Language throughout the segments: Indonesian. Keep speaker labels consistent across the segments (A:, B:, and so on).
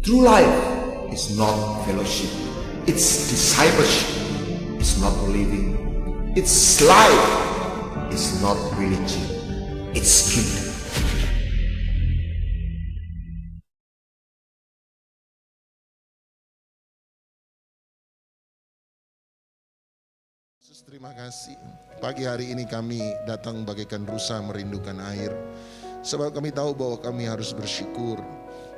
A: True life is not fellowship, it's discipleship, it's not believing, it's life, it's not religion, it's kingdom.
B: Terima kasih. Pagi hari ini kami datang bagaikan rusa merindukan air. Sebab kami tahu bahwa kami harus bersyukur.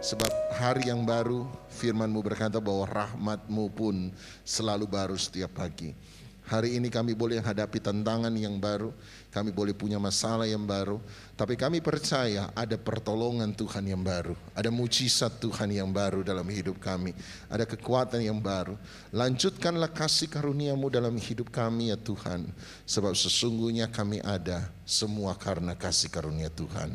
B: Sebab hari yang baru, firman-Mu berkata bahwa rahmat-Mu pun selalu baru setiap pagi. Hari ini kami boleh hadapi tantangan yang baru, kami boleh punya masalah yang baru, tapi kami percaya ada pertolongan Tuhan yang baru, ada mujizat Tuhan yang baru dalam hidup kami, ada kekuatan yang baru. Lanjutkanlah kasih karunia-Mu dalam hidup kami ya Tuhan, sebab sesungguhnya kami ada semua karena kasih karunia Tuhan.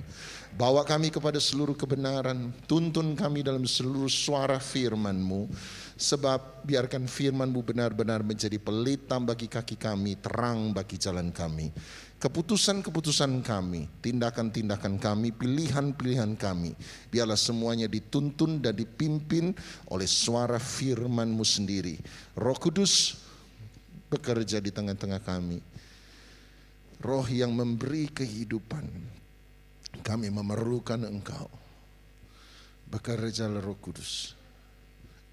B: Bawa kami kepada seluruh kebenaran, tuntun kami dalam seluruh suara firman-Mu, sebab biarkan firman-Mu benar-benar menjadi pelita bagi kaki kami, terang bagi jalan kami. Keputusan-keputusan kami, tindakan-tindakan kami, pilihan-pilihan kami, biarlah semuanya dituntun dan dipimpin oleh suara firman-Mu sendiri. Roh Kudus bekerja di tengah-tengah kami. Roh yang memberi kehidupan. Kami memerlukan Engkau. Bekerjalah Roh Kudus.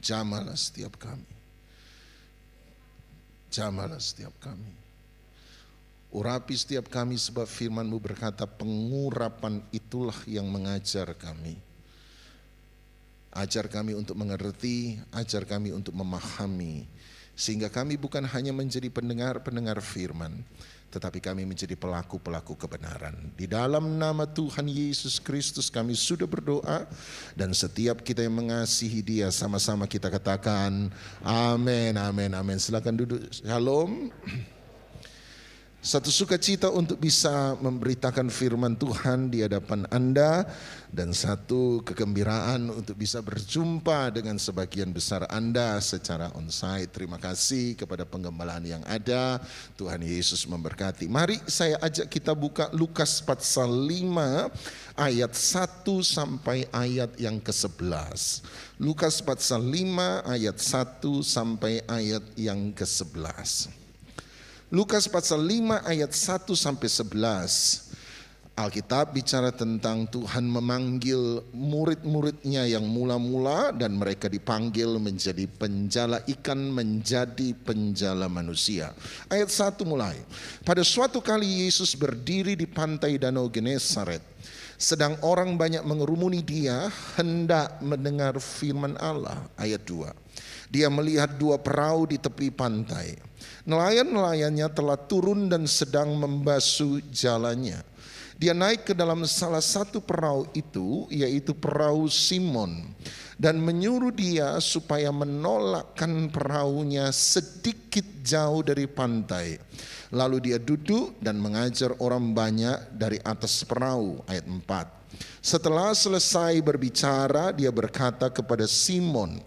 B: Jamalah setiap kami. Jamalah setiap kami. Urapi setiap kami sebab firman-Mu berkata pengurapan itulah yang mengajar kami. Ajar kami untuk mengerti, ajar kami untuk memahami. Sehingga kami bukan hanya menjadi pendengar-pendengar firman, tetapi kami menjadi pelaku-pelaku kebenaran. Di dalam nama Tuhan Yesus Kristus kami sudah berdoa, dan setiap kita yang mengasihi Dia sama-sama kita katakan amin, amin, amin. Silakan duduk. Shalom. Satu sukacita untuk bisa memberitakan firman Tuhan di hadapan Anda, dan satu kegembiraan untuk bisa berjumpa dengan sebagian besar Anda secara onsite. Terima kasih kepada penggembalaan yang ada. Tuhan Yesus memberkati. Mari saya ajak kita buka Lukas pasal 5 ayat 1 sampai ayat yang ke-11. Lukas pasal 5 ayat 1 sampai ayat yang ke-11. Lukas pasal 5 ayat 1 sampai 11. Alkitab bicara tentang Tuhan memanggil murid-muridnya yang mula-mula, dan mereka dipanggil menjadi penjala ikan, menjadi penjala manusia. Ayat 1 mulai. Pada suatu kali Yesus berdiri di pantai Danau Genesaret. Sedang orang banyak mengerumuni Dia hendak mendengar firman Allah. Ayat 2. Dia melihat dua perahu di tepi pantai. Nelayan-nelayannya telah turun dan sedang membasuh jalannya. Dia naik ke dalam salah satu perahu itu, yaitu perahu Simon, dan menyuruh dia supaya menolakkan perahunya sedikit jauh dari pantai. Lalu dia duduk dan mengajar orang banyak dari atas perahu. Ayat 4. Setelah selesai berbicara, dia berkata kepada Simon,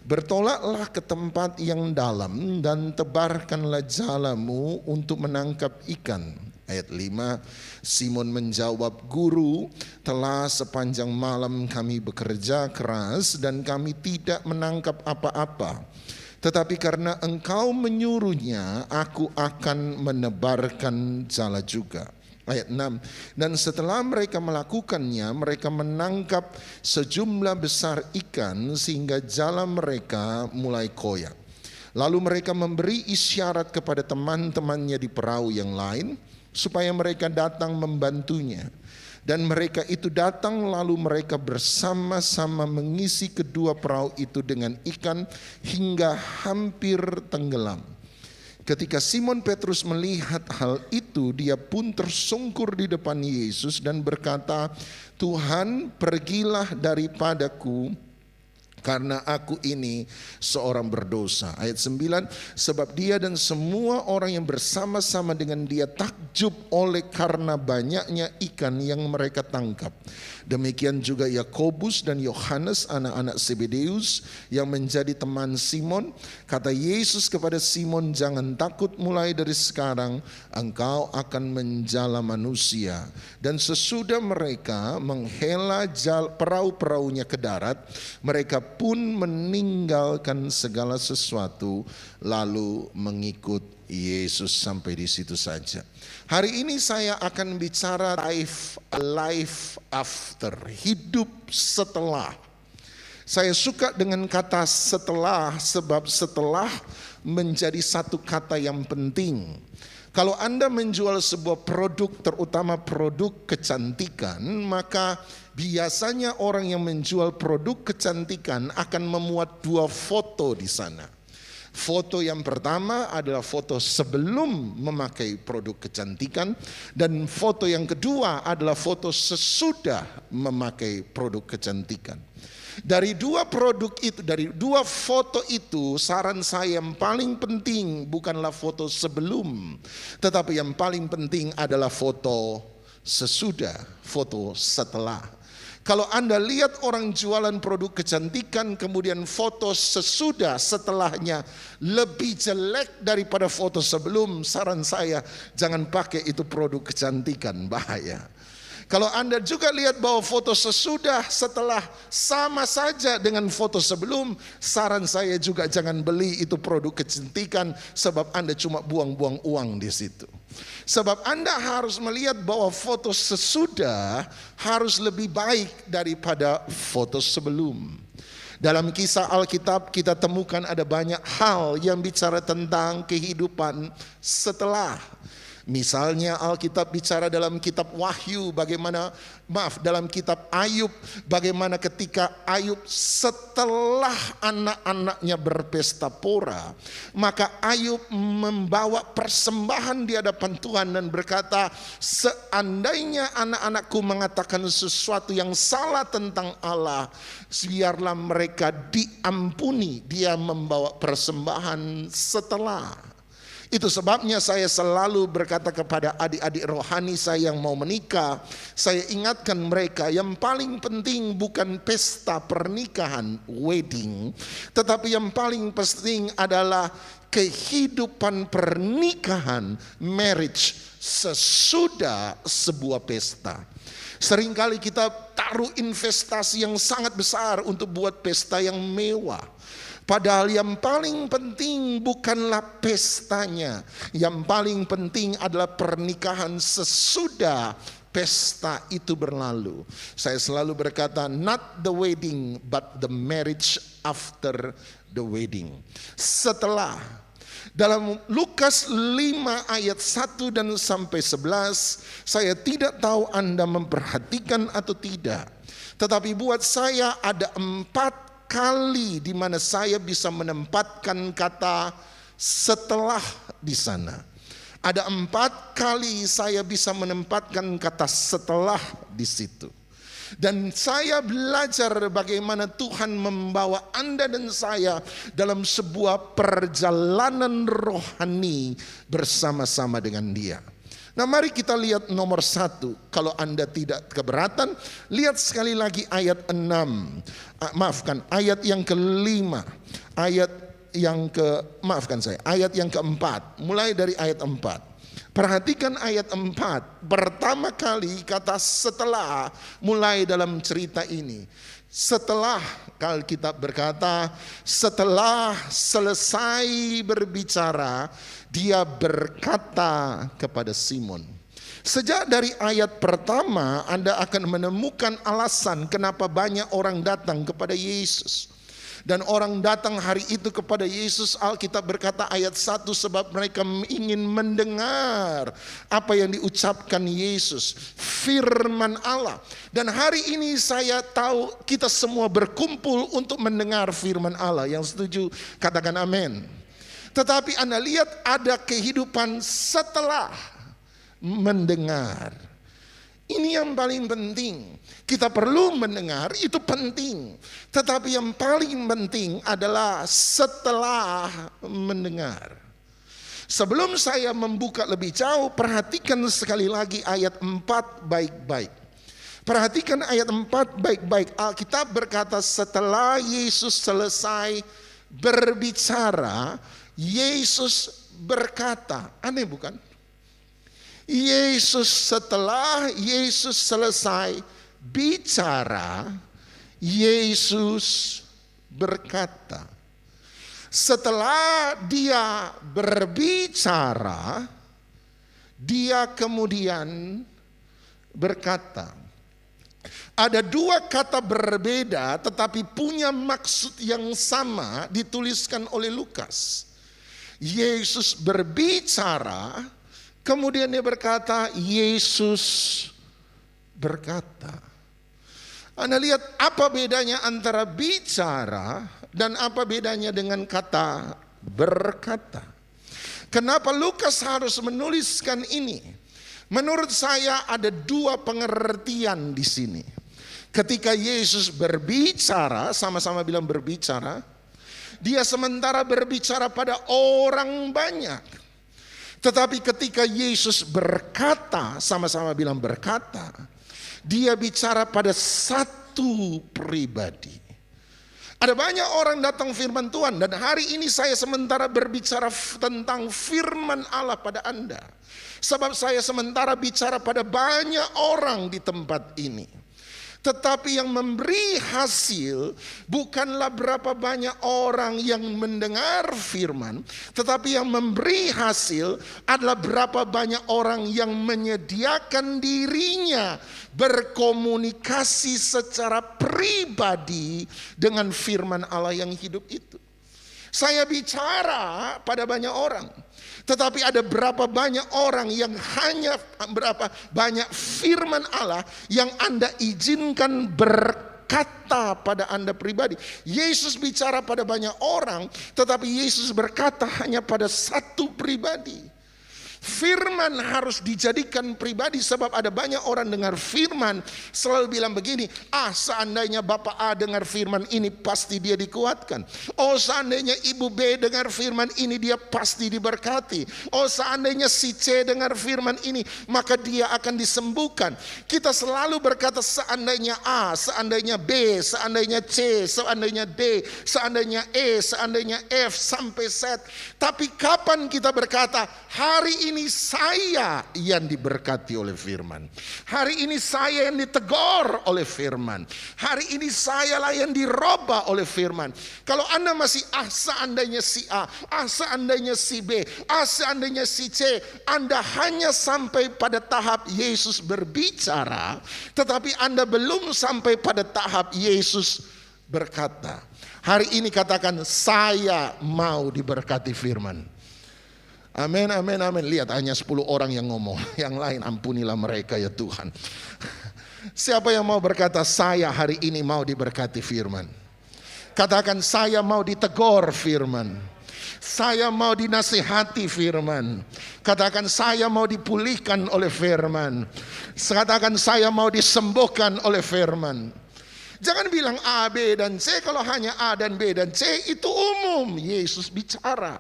B: "Bertolaklah ke tempat yang dalam dan tebarkanlah jalamu untuk menangkap ikan." Ayat 5, Simon menjawab, "Guru, telah sepanjang malam kami bekerja keras dan kami tidak menangkap apa-apa. Tetapi karena Engkau menyuruhnya, aku akan menebarkan jala juga." Ayat 6, dan setelah mereka melakukannya, mereka menangkap sejumlah besar ikan sehingga jala mereka mulai koyak. Lalu mereka memberi isyarat kepada teman-temannya di perahu yang lain, supaya mereka datang membantunya. Dan mereka itu datang, lalu mereka bersama-sama mengisi kedua perahu itu dengan ikan hingga hampir tenggelam. Ketika Simon Petrus melihat hal itu, dia pun tersungkur di depan Yesus dan berkata, "Tuhan, pergilah daripadaku, karena aku ini seorang berdosa." Ayat 9, sebab dia dan semua orang yang bersama-sama dengan dia takjub oleh karena banyaknya ikan yang mereka tangkap. Demikian juga Yakobus dan Yohanes anak-anak Zebedeus yang menjadi teman Simon. Kata Yesus kepada Simon, jangan takut, mulai dari sekarang engkau akan menjala manusia. Dan sesudah mereka menghela perahu-perahunya ke darat, mereka pun meninggalkan segala sesuatu lalu mengikut Yesus. Sampai di situ saja. Hari ini saya akan bicara life after, hidup setelah. Saya suka dengan kata setelah, sebab setelah menjadi satu kata yang penting. Kalau Anda menjual sebuah produk, terutama produk kecantikan, maka biasanya orang yang menjual produk kecantikan akan memuat dua foto di sana. Foto yang pertama adalah foto sebelum memakai produk kecantikan, dan foto yang kedua adalah foto sesudah memakai produk kecantikan. Dari dua produk itu, dari dua foto itu, saran saya yang paling penting bukanlah foto sebelum, tetapi yang paling penting adalah foto sesudah, foto setelah. Kalau Anda lihat orang jualan produk kecantikan, kemudian foto sesudah setelahnya lebih jelek daripada foto sebelum, saran saya jangan pakai itu produk kecantikan, bahaya. Kalau Anda juga lihat bahwa foto sesudah setelah sama saja dengan foto sebelum, saran saya juga jangan beli itu produk kecantikan, sebab Anda cuma buang-buang uang di situ. Sebab Anda harus melihat bahwa foto sesudah harus lebih baik daripada foto sebelum. Dalam kisah Alkitab kita temukan ada banyak hal yang bicara tentang kehidupan setelah. Misalnya Alkitab bicara dalam kitab Wahyu dalam kitab Ayub, bagaimana ketika Ayub setelah anak-anaknya berpesta pora, maka Ayub membawa persembahan di hadapan Tuhan dan berkata, seandainya anak-anakku mengatakan sesuatu yang salah tentang Allah, biarlah mereka diampuni. Dia membawa persembahan setelah. Itu sebabnya saya selalu berkata kepada adik-adik rohani saya yang mau menikah, saya ingatkan mereka yang paling penting bukan pesta pernikahan, wedding, tetapi yang paling penting adalah kehidupan pernikahan, marriage, sesudah sebuah pesta. Seringkali kita taruh investasi yang sangat besar untuk buat pesta yang mewah. Padahal yang paling penting bukanlah pestanya. Yang paling penting adalah pernikahan sesudah pesta itu berlalu. Saya selalu berkata, not the wedding but the marriage after the wedding. Setelah. Dalam Lukas 5 ayat 1 dan sampai 11, saya tidak tahu Anda memperhatikan atau tidak. Tetapi buat saya ada 4 kali di mana saya bisa menempatkan kata setelah di sana. Ada 4 kali saya bisa menempatkan kata setelah di situ. Dan saya belajar bagaimana Tuhan membawa Anda dan saya dalam sebuah perjalanan rohani bersama-sama dengan Dia. Nah, mari kita lihat nomor 1. Kalau Anda tidak keberatan, lihat sekali lagi ayat 6. Ayat yang ke-5. Ayat yang ke-4. Mulai dari ayat 4. Perhatikan ayat 4. Pertama kali kata setelah mulai dalam cerita ini. Setelah, Alkitab berkata, setelah selesai berbicara, dia berkata kepada Simon. Sejak dari ayat pertama Anda akan menemukan alasan kenapa banyak orang datang kepada Yesus. Dan orang datang hari itu kepada Yesus, Alkitab berkata ayat 1, sebab mereka ingin mendengar apa yang diucapkan Yesus, firman Allah. Dan hari ini saya tahu kita semua berkumpul untuk mendengar firman Allah. Yang setuju katakan amin. Tetapi Anda lihat ada kehidupan setelah mendengar. Ini yang paling penting. Kita perlu mendengar, itu penting. Tetapi yang paling penting adalah setelah mendengar. Sebelum saya membuka lebih jauh, perhatikan sekali lagi ayat 4 baik-baik. Perhatikan ayat 4 baik-baik. Alkitab berkata setelah Yesus selesai berbicara, Yesus berkata. Aneh bukan? Setelah Yesus selesai bicara, Yesus berkata. Setelah dia berbicara, dia kemudian berkata. Ada dua kata berbeda tetapi punya maksud yang sama dituliskan oleh Lukas. Yesus berbicara, kemudian dia berkata, Yesus berkata. Anda lihat apa bedanya antara bicara dan apa bedanya dengan kata berkata. Kenapa Lukas harus menuliskan ini? Menurut saya ada dua pengertian di sini. Ketika Yesus berbicara, sama-sama bilang berbicara, dia sementara berbicara pada orang banyak. Tetapi ketika Yesus berkata, sama-sama bilang berkata, dia bicara pada satu pribadi. Ada banyak orang datang firman Tuhan, dan hari ini saya sementara berbicara tentang firman Allah pada Anda. Sebab saya sementara bicara pada banyak orang di tempat ini. Tetapi yang memberi hasil bukanlah berapa banyak orang yang mendengar firman, tetapi yang memberi hasil adalah berapa banyak orang yang menyediakan dirinya berkomunikasi secara pribadi dengan firman Allah yang hidup itu. Saya bicara pada banyak orang, tetapi ada berapa banyak orang yang hanya berapa banyak firman Allah yang Anda izinkan berkata pada Anda pribadi. Yesus bicara pada banyak orang, tetapi Yesus berkata hanya pada satu pribadi. Firman harus dijadikan pribadi, sebab ada banyak orang dengar firman selalu bilang begini, seandainya Bapak A dengar firman ini pasti dia dikuatkan. Seandainya Ibu B dengar firman ini dia pasti diberkati. Seandainya si C dengar firman ini maka dia akan disembuhkan. Kita selalu berkata seandainya A, seandainya B, seandainya C, seandainya D, seandainya E, seandainya F sampai Z. Tapi kapan kita berkata hari ini saya yang diberkati oleh firman. Hari ini saya yang ditegur oleh firman. Hari ini saya lah yang dirubah oleh firman. Kalau Anda masih seandainya si A, seandainya si B, seandainya si C, Anda hanya sampai pada tahap Yesus berbicara, tetapi Anda belum sampai pada tahap Yesus berkata. Hari ini katakan saya mau diberkati firman. Amin, amin, amin. Lihat hanya 10 orang yang ngomong. Yang lain ampunilah mereka ya Tuhan. Siapa yang mau berkata saya hari ini mau diberkati firman? Katakan saya mau ditegur firman. Saya mau dinasihati firman. Katakan saya mau dipulihkan oleh firman. Katakan saya mau disembuhkan oleh firman. Jangan bilang A, B, dan C. Kalau hanya A dan B dan C itu umum. Yesus bicara.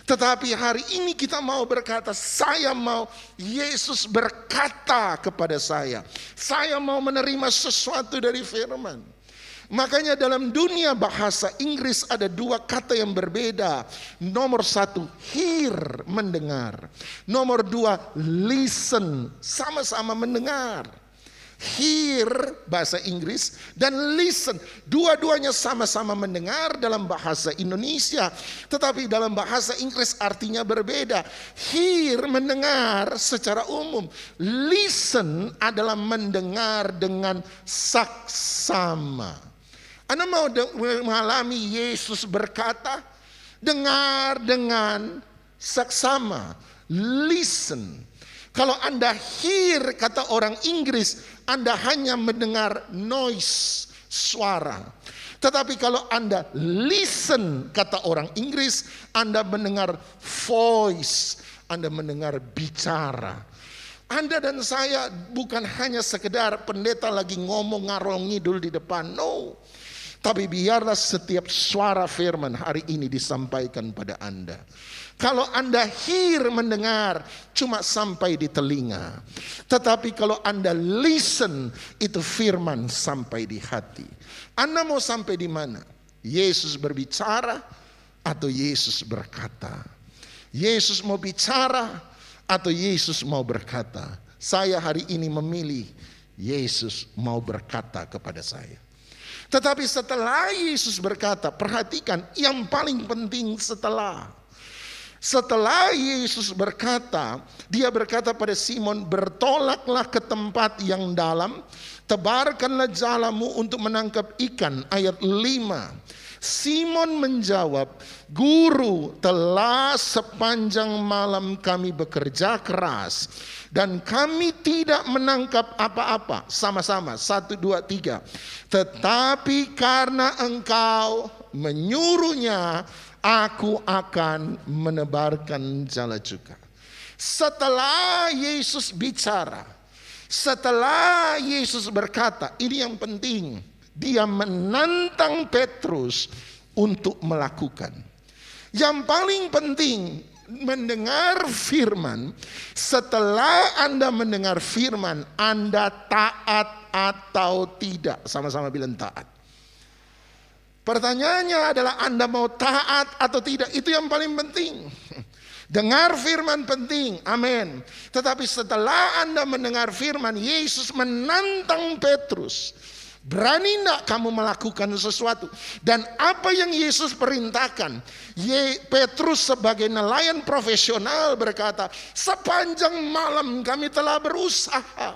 B: Tetapi hari ini kita mau berkata, saya mau Yesus berkata kepada saya. Saya mau menerima sesuatu dari firman. Makanya dalam dunia bahasa Inggris ada dua kata yang berbeda. Nomor satu, hear, mendengar. Nomor dua, listen, sama-sama mendengar. Hear bahasa Inggris dan listen, dua-duanya sama-sama mendengar dalam bahasa Indonesia, tetapi dalam bahasa Inggris artinya berbeda. Hear mendengar secara umum, listen adalah mendengar dengan saksama. Anda mau mengalami Yesus berkata, dengar dengan saksama, listen. Kalau Anda hear kata orang Inggris, Anda hanya mendengar noise, suara. Tetapi kalau Anda listen kata orang Inggris, Anda mendengar voice, Anda mendengar bicara. Anda dan saya bukan hanya sekedar pendeta lagi ngomong ngarol ngidul di depan, no. Tapi biarlah setiap suara firman hari ini disampaikan pada Anda. Kalau Anda mendengar cuma sampai di telinga. Tetapi kalau Anda listen, itu firman sampai di hati. Anda mau sampai di mana? Yesus berbicara atau Yesus berkata? Yesus mau bicara atau Yesus mau berkata? Saya hari ini memilih Yesus mau berkata kepada saya. Tetapi setelah Yesus berkata, perhatikan yang paling penting setelah Yesus berkata, dia berkata pada Simon, bertolaklah ke tempat yang dalam, tebarkanlah jalamu untuk menangkap ikan. Ayat 5. Simon menjawab, Guru, telah sepanjang malam kami bekerja keras dan kami tidak menangkap apa-apa. Sama-sama, 1, 2, 3. Tetapi karena engkau menyuruhnya, aku akan menebarkan jala juga. Setelah Yesus bicara, setelah Yesus berkata, ini yang penting. Dia menantang Petrus untuk melakukan. Yang paling penting mendengar firman. Setelah Anda mendengar firman, Anda taat atau tidak? Sama-sama bilang taat. Pertanyaannya adalah Anda mau taat atau tidak? Itu yang paling penting. Dengar firman penting, amin. Tetapi setelah Anda mendengar firman, Yesus menantang Petrus. Berani enggak kamu melakukan sesuatu? Dan apa yang Yesus perintahkan? Petrus sebagai nelayan profesional berkata, sepanjang malam kami telah berusaha.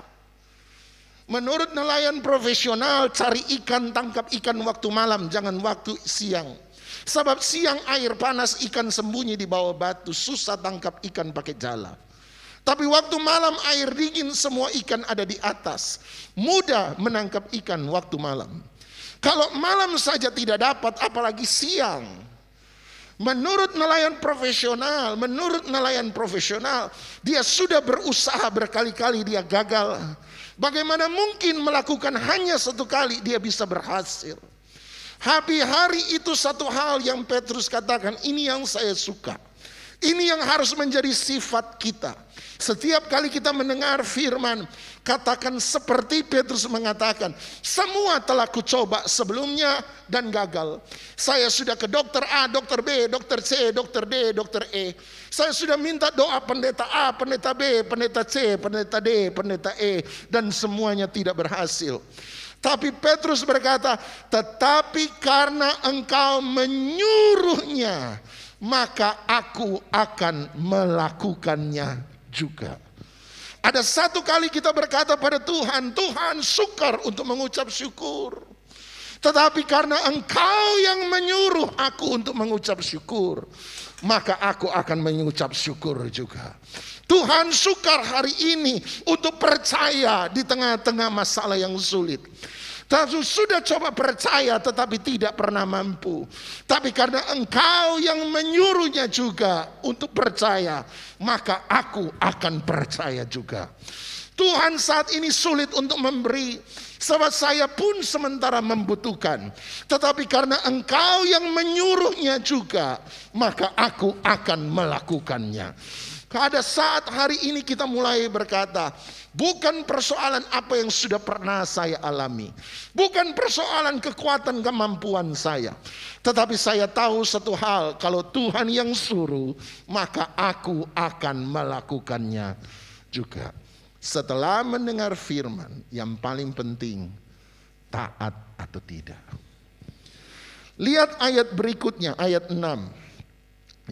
B: Menurut nelayan profesional, cari ikan, tangkap ikan waktu malam, jangan waktu siang. Sebab siang air panas, ikan sembunyi di bawah batu, susah tangkap ikan pakai jala. Tapi waktu malam air dingin, semua ikan ada di atas. Mudah menangkap ikan waktu malam. Kalau malam saja tidak dapat, apalagi siang. Menurut nelayan profesional, dia sudah berusaha berkali-kali, dia gagal. Bagaimana mungkin melakukan hanya satu kali dia bisa berhasil? Hari itu satu hal yang Petrus katakan, ini yang saya suka. Ini yang harus menjadi sifat kita. Setiap kali kita mendengar firman, katakan seperti Petrus mengatakan, semua telah kucoba sebelumnya dan gagal. Saya sudah ke dokter A, dokter B, dokter C, dokter D, dokter E. Saya sudah minta doa pendeta A, pendeta B, pendeta C, pendeta D, pendeta E, dan semuanya tidak berhasil. Tapi Petrus berkata, tetapi karena engkau menyuruhnya, maka aku akan melakukannya juga. Ada satu kali kita berkata pada Tuhan, Tuhan sukar untuk mengucap syukur. Tetapi karena engkau yang menyuruh aku untuk mengucap syukur, maka aku akan mengucap syukur juga. Tuhan sukar hari ini untuk percaya di tengah-tengah masalah yang sulit. Tapi sudah coba percaya tetapi tidak pernah mampu. Tapi karena engkau yang menyuruhnya juga untuk percaya, maka aku akan percaya juga. Tuhan saat ini sulit untuk memberi, sebab saya pun sementara membutuhkan. Tetapi karena engkau yang menyuruhnya juga, maka aku akan melakukannya. Ada saat hari ini kita mulai berkata, bukan persoalan apa yang sudah pernah saya alami, bukan persoalan kekuatan kemampuan saya, tetapi saya tahu satu hal, kalau Tuhan yang suruh, maka aku akan melakukannya juga. Setelah mendengar firman, yang paling penting taat atau tidak. Lihat ayat berikutnya, ayat 6.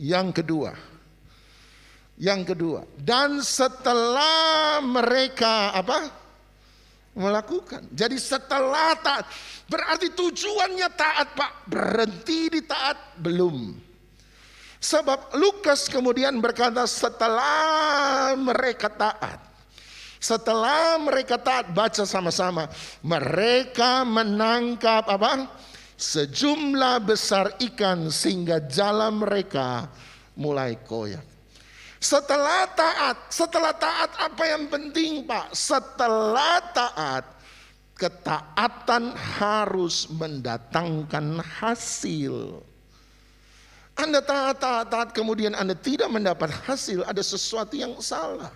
B: Yang kedua, dan setelah mereka melakukan. Jadi setelah taat, berarti tujuannya taat, Pak. Berhenti di taat belum. Sebab Lukas kemudian berkata setelah mereka taat. Setelah mereka taat, baca sama-sama. Mereka menangkap sejumlah besar ikan sehingga jala mereka mulai koyak. Setelah taat apa yang penting, Pak? Setelah taat, Ketaatan harus mendatangkan hasil. Anda taat kemudian Anda tidak mendapat hasil, ada sesuatu yang salah.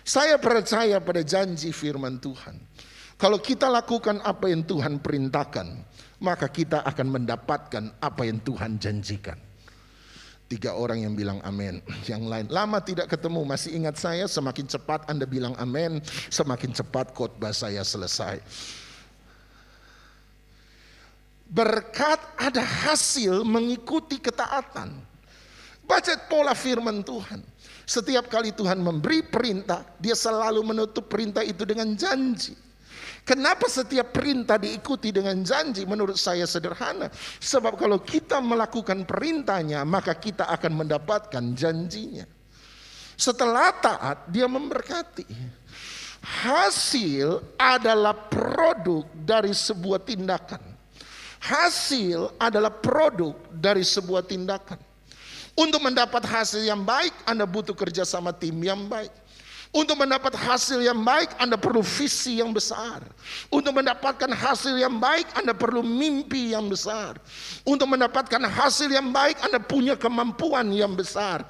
B: Saya percaya pada janji firman Tuhan. Kalau kita lakukan apa yang Tuhan perintahkan, maka kita akan mendapatkan apa yang Tuhan janjikan. 3 orang yang bilang amin. Yang lain, lama tidak ketemu, masih ingat saya? Semakin cepat Anda bilang amin, semakin cepat khotbah saya selesai. Berkat ada hasil mengikuti ketaatan. Baca pola firman Tuhan. Setiap kali Tuhan memberi perintah, dia selalu menutup perintah itu dengan janji. Kenapa setiap perintah diikuti dengan janji? Menurut saya sederhana. Sebab kalau kita melakukan perintahnya, maka kita akan mendapatkan janjinya. Setelah taat, dia memberkati. Hasil adalah produk dari sebuah tindakan. Hasil adalah produk dari sebuah tindakan. Untuk mendapat hasil yang baik, Anda butuh kerjasama tim yang baik. Untuk mendapat hasil yang baik, Anda perlu visi yang besar. Untuk mendapatkan hasil yang baik, Anda perlu mimpi yang besar. Untuk mendapatkan hasil yang baik, Anda punya kemampuan yang besar.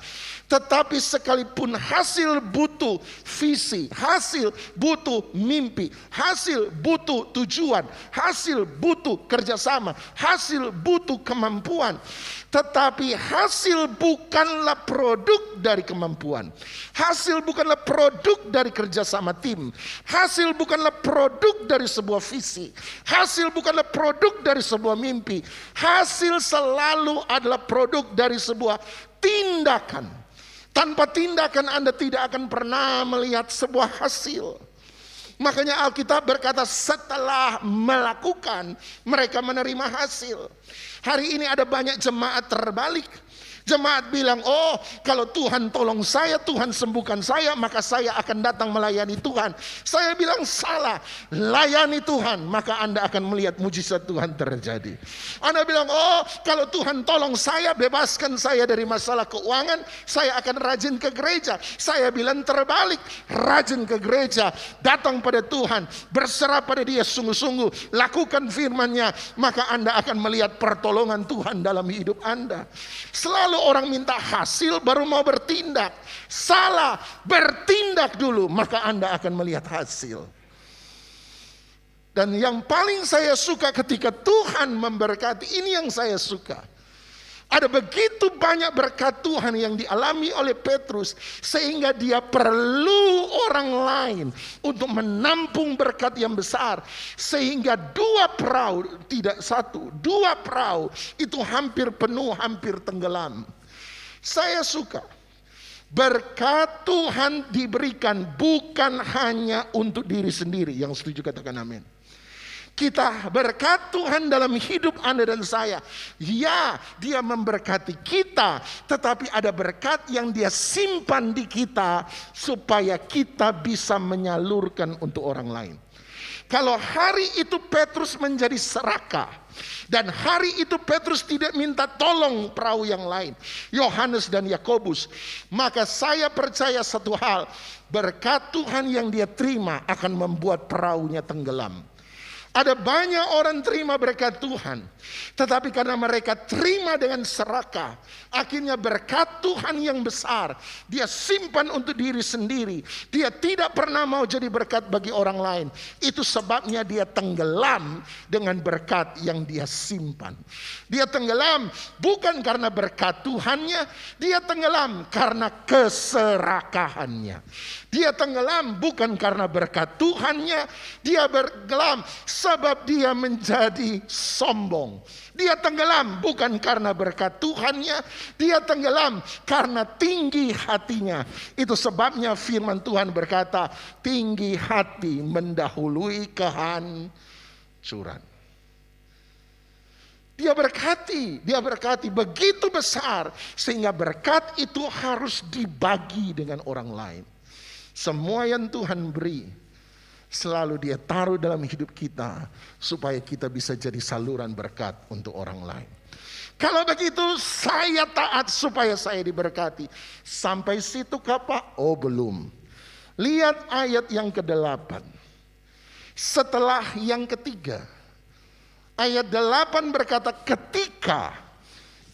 B: Tetapi sekalipun hasil butuh visi, hasil butuh mimpi, hasil butuh tujuan, hasil butuh kerjasama, hasil butuh kemampuan. Tetapi hasil bukanlah produk dari kemampuan. Hasil bukanlah produk dari kerjasama tim. Hasil bukanlah produk dari sebuah visi. Hasil bukanlah produk dari sebuah mimpi. Hasil selalu adalah produk dari sebuah tindakan. Tanpa tindakan Anda tidak akan pernah melihat sebuah hasil. Makanya Alkitab berkata setelah melakukan mereka menerima hasil. Hari ini ada banyak jemaat terbalik. Jemaat bilang, oh kalau Tuhan tolong saya, Tuhan sembuhkan saya, maka saya akan datang melayani Tuhan. Saya bilang salah, layani Tuhan, maka Anda akan melihat mujizat Tuhan terjadi. Anda bilang, oh kalau Tuhan tolong saya, bebaskan saya dari masalah keuangan, saya akan rajin ke gereja. Saya bilang terbalik, rajin ke gereja, datang pada Tuhan, berserah pada Dia sungguh-sungguh, lakukan firman-Nya, maka Anda akan melihat pertolongan Tuhan dalam hidup Anda. Selalu orang minta hasil baru mau bertindak. Salah, bertindak dulu maka Anda akan melihat hasil. Dan yang paling saya suka ketika Tuhan memberkati, ini yang saya suka. Ada begitu banyak berkat Tuhan yang dialami oleh Petrus sehingga dia perlu orang lain untuk menampung berkat yang besar. Sehingga 2 perahu, tidak 1, 2 perahu itu hampir penuh, hampir tenggelam. Saya suka berkat Tuhan diberikan bukan hanya untuk diri sendiri. Yang setuju katakan amin. Kita berkat Tuhan dalam hidup Anda dan saya. Ya, Dia memberkati kita, tetapi ada berkat yang Dia simpan di kita supaya kita bisa menyalurkan untuk orang lain. Kalau hari itu Petrus menjadi serakah, dan hari itu Petrus tidak minta tolong perahu yang lain, Yohanes dan Yakobus, maka saya percaya satu hal, berkat Tuhan yang dia terima akan membuat perahunya tenggelam. Ada banyak orang terima berkat Tuhan, tetapi karena mereka terima dengan serakah, akhirnya berkat Tuhan yang besar dia simpan untuk diri sendiri. Dia tidak pernah mau jadi berkat bagi orang lain. Itu sebabnya dia tenggelam dengan berkat yang dia simpan. Dia tenggelam bukan karena berkat Tuhannya, dia tenggelam karena keserakahannya. Dia tenggelam bukan karena berkat Tuhannya, dia tenggelam sebab dia menjadi sombong. Dia tenggelam bukan karena berkat Tuhannya, dia tenggelam karena tinggi hatinya. Itu sebabnya firman Tuhan berkata, tinggi hati mendahului kehancuran. Dia berkati begitu besar sehingga berkat itu harus dibagi dengan orang lain. Semua yang Tuhan beri selalu Dia taruh dalam hidup kita supaya kita bisa jadi saluran berkat untuk orang lain. Kalau begitu saya taat supaya saya diberkati. Sampai situ kah Pak? Oh belum. Lihat ayat yang ke-8. Setelah yang ketiga, ayat 8 berkata ketika.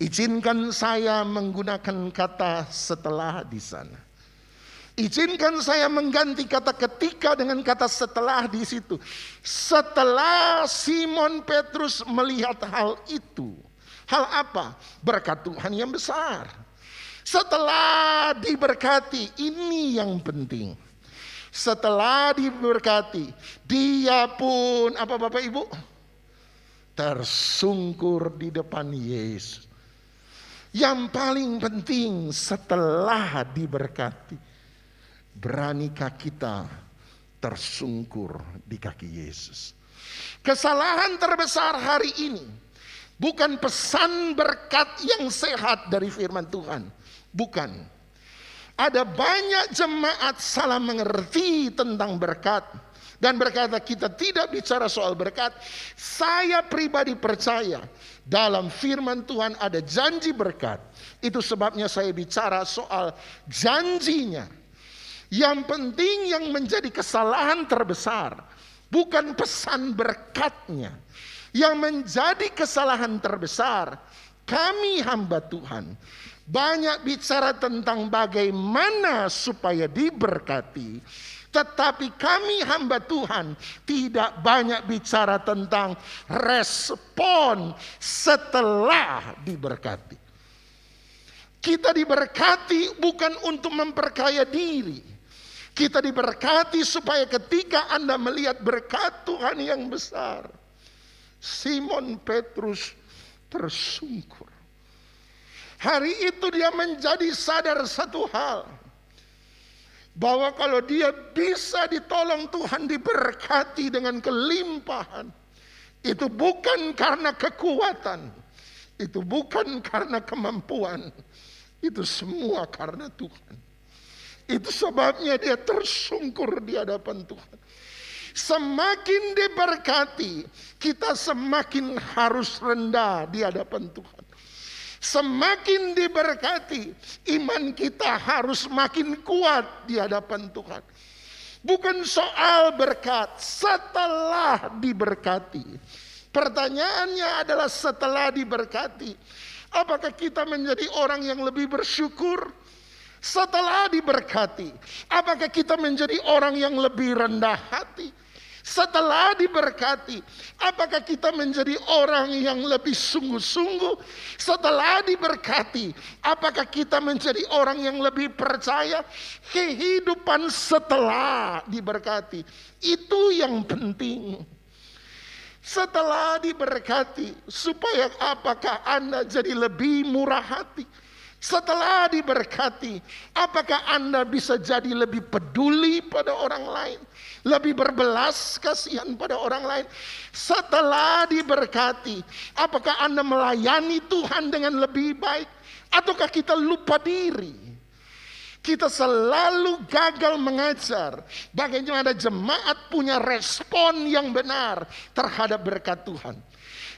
B: Izinkan saya menggunakan kata setelah di sana. Izinkan saya mengganti kata ketika dengan kata setelah di situ. Setelah Simon Petrus melihat hal itu. Hal apa? Berkat Tuhan yang besar. Setelah diberkati, ini yang penting. Setelah diberkati, dia pun apa Bapak Ibu? Tersungkur di depan Yesus. Yang paling penting setelah diberkati, beranikah kita tersungkur di kaki Yesus? Kesalahan terbesar hari ini bukan pesan berkat yang sehat dari firman Tuhan. Bukan. Ada banyak jemaat salah mengerti tentang berkat dan berkata kita tidak bicara soal berkat. Saya pribadi percaya dalam firman Tuhan ada janji berkat. Itu sebabnya saya bicara soal janjinya. Yang penting yang menjadi kesalahan terbesar bukan pesan berkatnya. Yang menjadi kesalahan terbesar, kami hamba Tuhan banyak bicara tentang bagaimana supaya diberkati, tetapi kami hamba Tuhan tidak banyak bicara tentang respon setelah diberkati. Kita diberkati bukan untuk memperkaya diri. Kita diberkati supaya ketika Anda melihat berkat Tuhan yang besar, Simon Petrus tersungkur. Hari itu dia menjadi sadar satu hal. Bahwa kalau dia bisa ditolong Tuhan, diberkati dengan kelimpahan. Itu bukan karena kekuatan. Itu bukan karena kemampuan. Itu semua karena Tuhan. Itu sebabnya dia tersungkur di hadapan Tuhan. Semakin diberkati, kita semakin harus rendah di hadapan Tuhan. Semakin diberkati, iman kita harus makin kuat di hadapan Tuhan. Bukan soal berkat, setelah diberkati. Pertanyaannya adalah setelah diberkati, apakah kita menjadi orang yang lebih bersyukur? Setelah diberkati, apakah kita menjadi orang yang lebih rendah hati? Setelah diberkati, apakah kita menjadi orang yang lebih sungguh-sungguh? Setelah diberkati, apakah kita menjadi orang yang lebih percaya? Kehidupan setelah diberkati, itu yang penting. Setelah diberkati, supaya apakah Anda jadi lebih murah hati? Setelah diberkati, apakah Anda bisa jadi lebih peduli pada orang lain? Lebih berbelas kasihan pada orang lain? Setelah diberkati, apakah Anda melayani Tuhan dengan lebih baik? Ataukah kita lupa diri? Kita selalu gagal mengajar bagaimana jemaat punya respon yang benar terhadap berkat Tuhan.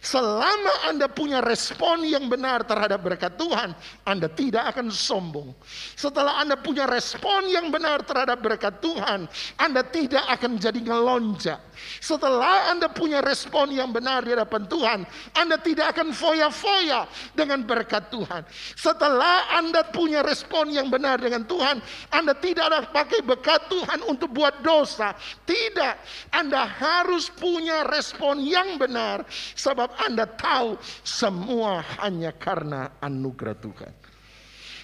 B: Selama Anda punya respon yang benar terhadap berkat Tuhan, Anda tidak akan sombong. Setelah Anda punya respon yang benar terhadap berkat Tuhan, Anda tidak akan jadi ngelonjak. Setelah Anda punya respon yang benar di hadapan Tuhan, Anda tidak akan foya-foya dengan berkat Tuhan. Setelah Anda punya respon yang benar dengan Tuhan, Anda tidak ada pakai berkat Tuhan untuk buat dosa. Tidak, Anda harus punya respon yang benar, sebab Anda tahu semua hanya karena anugerah Tuhan.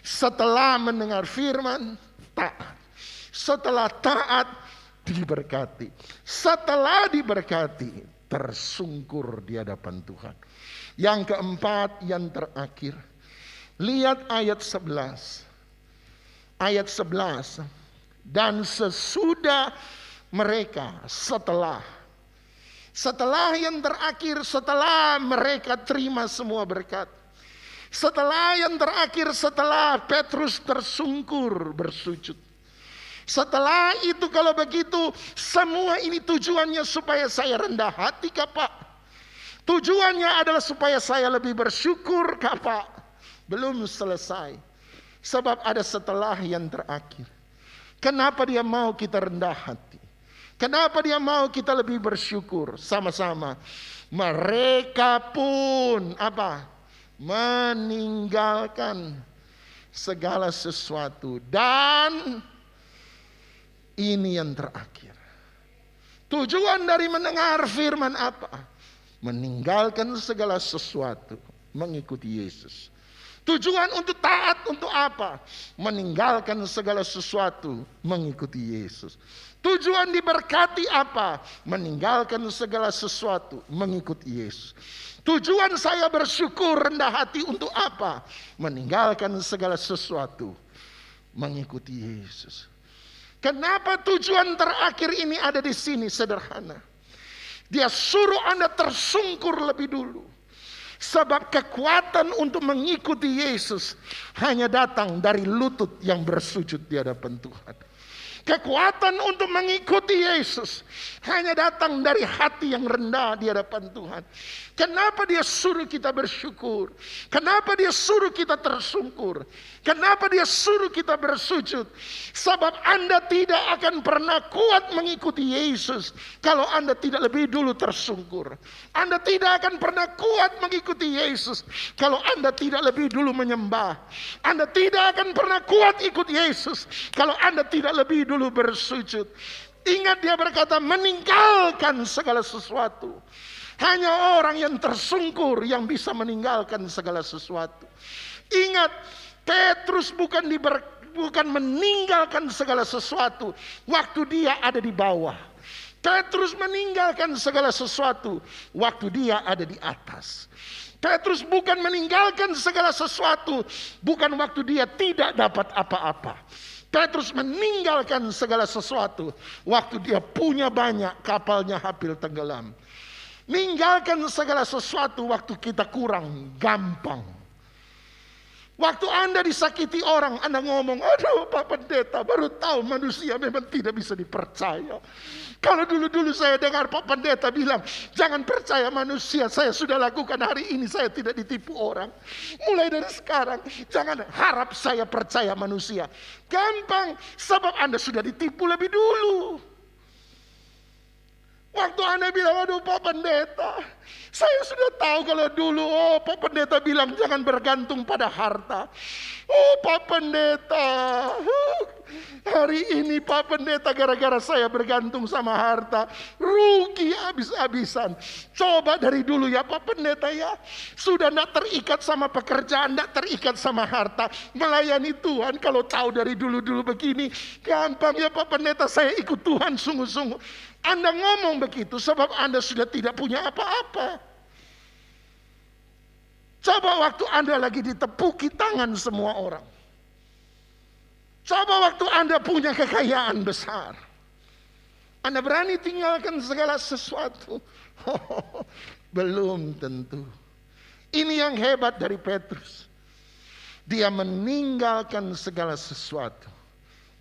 B: Setelah mendengar firman, taat. Setelah taat, diberkati. Setelah diberkati, tersungkur di hadapan Tuhan. Yang keempat, yang terakhir. Lihat ayat 11. Ayat 11. Dan sesudah mereka, setelah yang terakhir, setelah mereka terima semua berkat. Setelah yang terakhir, setelah Petrus tersungkur bersujud. Setelah itu, kalau begitu, semua ini tujuannya supaya saya rendah hati kah Pak? Tujuannya adalah supaya saya lebih bersyukur kah Pak? Belum selesai. Sebab ada setelah yang terakhir. Kenapa dia mau kita rendah hati? Kenapa dia mau kita lebih bersyukur sama-sama? Mereka pun apa? Meninggalkan segala sesuatu. Dan ini yang terakhir. Tujuan dari mendengar firman apa? Meninggalkan segala sesuatu, mengikuti Yesus. Tujuan untuk taat untuk apa? Meninggalkan segala sesuatu, mengikuti Yesus. Tujuan diberkati apa? Meninggalkan segala sesuatu, mengikuti Yesus. Tujuan saya bersyukur rendah hati untuk apa? Meninggalkan segala sesuatu, mengikuti Yesus. Kenapa tujuan terakhir ini ada di sini? Sederhana. Dia suruh Anda tersungkur lebih dulu. Sebab kekuatan untuk mengikuti Yesus hanya datang dari lutut yang bersujud di hadapan Tuhan. Kekuatan untuk mengikuti Yesus hanya datang dari hati yang rendah di hadapan Tuhan. Kenapa dia suruh kita bersyukur? Kenapa dia suruh kita tersungkur? Kenapa dia suruh kita bersujud? Sebab Anda tidak akan pernah kuat mengikuti Yesus kalau Anda tidak lebih dulu tersungkur. Anda tidak akan pernah kuat mengikuti Yesus kalau Anda tidak lebih dulu menyembah. Anda tidak akan pernah kuat ikut Yesus kalau Anda tidak lebih dulu bersujud. Ingat dia berkata meninggalkan segala sesuatu. Hanya orang yang tersungkur yang bisa meninggalkan segala sesuatu. Ingat, Petrus bukan meninggalkan segala sesuatu waktu dia ada di bawah. Petrus meninggalkan segala sesuatu waktu dia ada di atas. Petrus bukan meninggalkan segala sesuatu bukan waktu dia tidak dapat apa-apa. Petrus meninggalkan segala sesuatu waktu dia punya banyak, kapalnya hampir tenggelam. Ninggalkan segala sesuatu waktu kita kurang, gampang. Waktu Anda disakiti orang, Anda ngomong, aduh Pak Pendeta, baru tahu manusia memang tidak bisa dipercaya. Kalau dulu-dulu saya dengar Pak Pendeta bilang, jangan percaya manusia, saya sudah lakukan hari ini, saya tidak ditipu orang. Mulai dari sekarang, jangan harap saya percaya manusia. Gampang, sebab Anda sudah ditipu lebih dulu. Waktu Anda bilang, aduh Pak Pendeta, saya sudah tahu kalau dulu, Pak Pendeta bilang jangan bergantung pada harta. Oh Pak Pendeta, hari ini Pak Pendeta gara-gara saya bergantung sama harta, rugi habis-habisan. Coba dari dulu ya Pak Pendeta ya, sudah tidak terikat sama pekerjaan, tidak terikat sama harta. Melayani Tuhan kalau tahu dari dulu-dulu begini, gampang ya Pak Pendeta, saya ikut Tuhan sungguh-sungguh. Anda ngomong begitu sebab Anda sudah tidak punya apa-apa. Coba waktu Anda lagi ditepuki tangan semua orang. Coba waktu Anda punya kekayaan besar. Anda berani tinggalkan segala sesuatu? Belum tentu. Ini yang hebat dari Petrus. Dia meninggalkan segala sesuatu.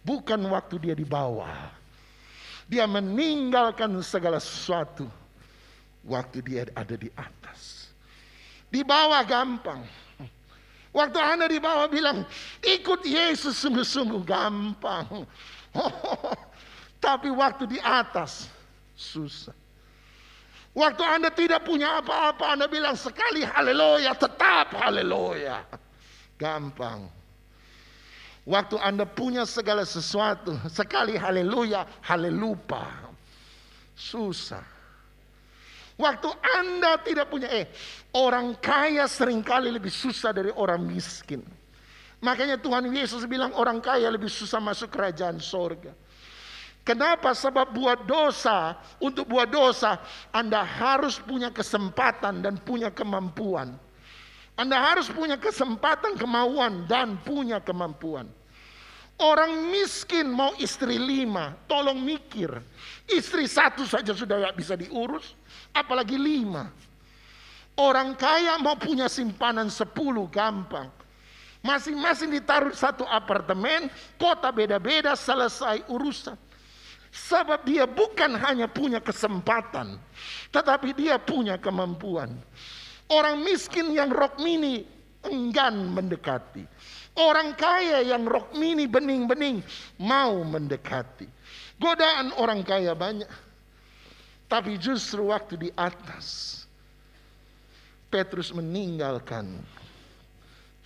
B: Bukan waktu dia di bawah. Dia meninggalkan segala sesuatu waktu dia ada di atas. Di bawah gampang. Waktu Anda di bawah bilang, ikut Yesus sungguh-sungguh gampang. Tapi waktu di atas, susah. Waktu Anda tidak punya apa-apa, Anda bilang sekali haleluya, tetap haleluya. Gampang. Waktu Anda punya segala sesuatu, sekali haleluya, halelupa. Susah. Waktu Anda tidak punya, orang kaya seringkali lebih susah dari orang miskin. Makanya Tuhan Yesus bilang orang kaya lebih susah masuk kerajaan sorga. Kenapa? Sebab untuk buat dosa, Anda harus punya kesempatan dan punya kemampuan. Anda harus punya kesempatan, kemauan, dan punya kemampuan. Orang miskin mau istri 5, tolong mikir. Istri 1 saja sudah gak bisa diurus, apalagi 5. Orang kaya mau punya simpanan 10, gampang. Masing-masing ditaruh satu apartemen, kota beda-beda, selesai urusan. Sebab dia bukan hanya punya kesempatan, tetapi dia punya kemampuan. Orang miskin yang rok mini enggan mendekati. Orang kaya yang rok mini bening-bening mau mendekati. Godaan orang kaya banyak. Tapi justru waktu di atas, Petrus meninggalkan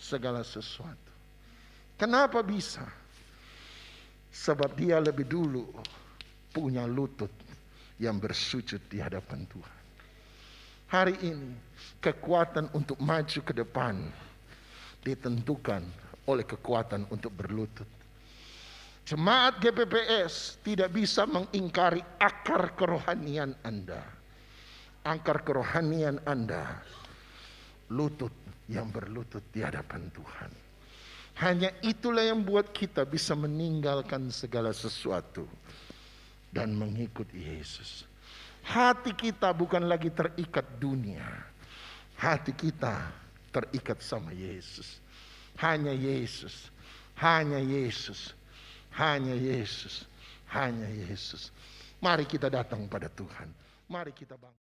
B: segala sesuatu. Kenapa bisa? Sebab dia lebih dulu punya lutut yang bersujud di hadapan Tuhan. Hari ini kekuatan untuk maju ke depan ditentukan oleh kekuatan untuk berlutut. Jemaat GPPS tidak bisa mengingkari akar kerohanian Anda. Akar kerohanian Anda, lutut yang berlutut di hadapan Tuhan. Hanya itulah yang buat kita bisa meninggalkan segala sesuatu dan mengikut Yesus. Hati kita bukan lagi terikat dunia. Hati kita terikat sama Yesus. Hanya Yesus. Hanya Yesus. Hanya Yesus. Hanya Yesus. Mari kita datang pada Tuhan. Mari kita bangkit.